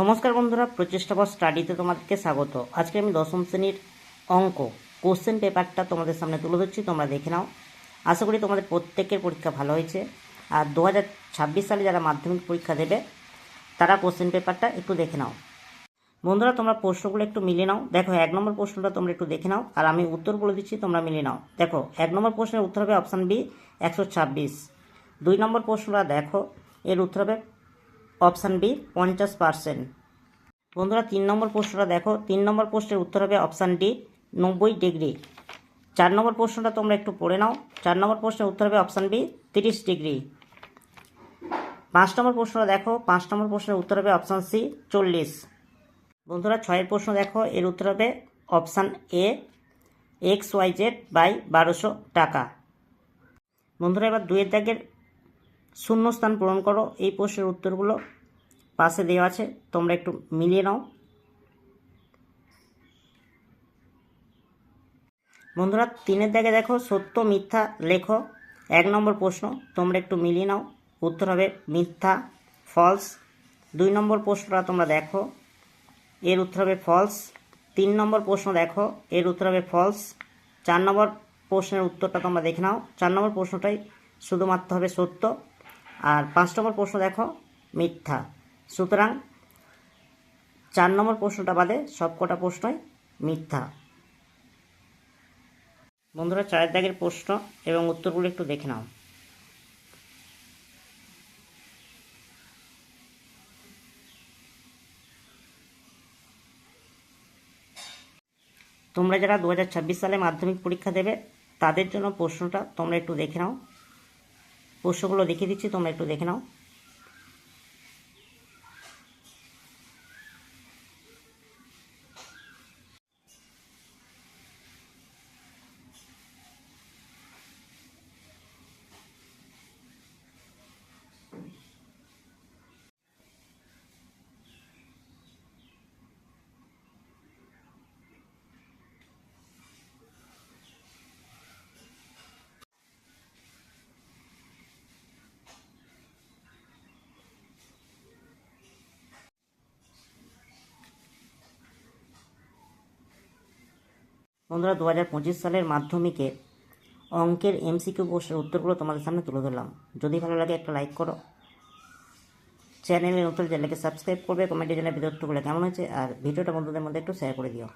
নমস্কার বন্ধুরা, প্রচেষ্টাপর স্টাডিতে তোমাদেরকে স্বাগত। আজকে আমি দশম শ্রেণীর অঙ্ক কোশ্চেন পেপারটা তোমাদের সামনে তুলে ধরছি, তোমরা দেখে নাও। আশা করি তোমাদের প্রত্যেকের পরীক্ষা ভালো হয়েছে। আর 2026 সালে যারা মাধ্যমিক পরীক্ষা দেবে তারা কোশ্চেন পেপারটা একটু দেখে নাও। বন্ধুরা, তোমরা প্রশ্নগুলো একটু মিলিয়ে নাও। দেখো, 1 নম্বর প্রশ্নটা তোমরা একটু দেখে নাও, আর আমি উত্তর বলে দিচ্ছি, তোমরা মিলিয়ে নাও। দেখো, 1 নম্বর প্রশ্নের উত্তর হবে অপশান বি 126। 2 নম্বর প্রশ্নটা দেখো, এর উত্তর হবে অপশান বি 50%। বন্ধুরা, 3 নম্বর প্রশ্নটা দেখো, 3 নম্বর প্রশ্নের উত্তর হবে অপশান ডি 90 ডিগ্রি। 4 নম্বর প্রশ্নটা তোমরা একটু পড়ে নাও। 4 নম্বর প্রশ্নের উত্তর হবে অপশান বি 30 ডিগ্রি। 5 নম্বর প্রশ্নটা দেখো, 5 নম্বর প্রশ্নের উত্তর হবে অপশান সি 40। বন্ধুরা, 6 প্রশ্ন দেখো, এর উত্তর হবে অপশান এ XYZ বাই 1200 টাকা। বন্ধুরা, এবার 2 দাগের শূন্যস্থান পূরণ করো। এই প্রশ্নের উত্তরগুলো পাশে দেওয়া আছে, তোমরা একটু মিলিয়ে নাও। বন্ধুরা, 3 দাগে দেখো, সত্য মিথ্যা লেখো। 1 নম্বর প্রশ্ন, তোমরা একটু মিলিয়ে নাও। উত্তর হবে মিথ্যা, ফলস। 2 নম্বর প্রশ্নটা তোমরা দেখো, এর উত্তর হবে ফলস। 3 নম্বর প্রশ্ন দেখো, এর উত্তর হবে ফলস। 4 নম্বর প্রশ্নের উত্তরটা তোমরা দেখে নাও। 4 নম্বর প্রশ্নটাই শুধুমাত্র হবে সত্য। আর 5 নম্বর প্রশ্ন দেখো, মিথ্যা। সুতরাং 4 নম্বর প্রশ্নটা বাদে সবকটা প্রশ্নই মিথ্যা। বন্ধুরা, 4 দাগের প্রশ্ন এবং উত্তরগুলো একটু দেখে নাও। তোমরা যারা 2026 সালে মাধ্যমিক পরীক্ষা দেবে তাদের জন্য প্রশ্নটা তোমরা একটু দেখে নাও। প্রশ্নগুলো দেখিয়ে দিচ্ছি, তোমরা একটু দেখে নাও। বন্ধুরা, 2025 সালের মাধ্যমিকের অঙ্কের MCQ প্রশ্নের উত্তরগুলো তোমাদের সামনে তুলে ধরলাম। যদি ভালো লাগে একটা লাইক করো, চ্যানেলে নতুন চ্যানেলকে সাবস্ক্রাইব করবে, কমেন্টে জানাবে ভিডিওগুলো কেমন হয়েছে, আর ভিডিওটা বন্ধুদের মধ্যে একটু শেয়ার করে দিও।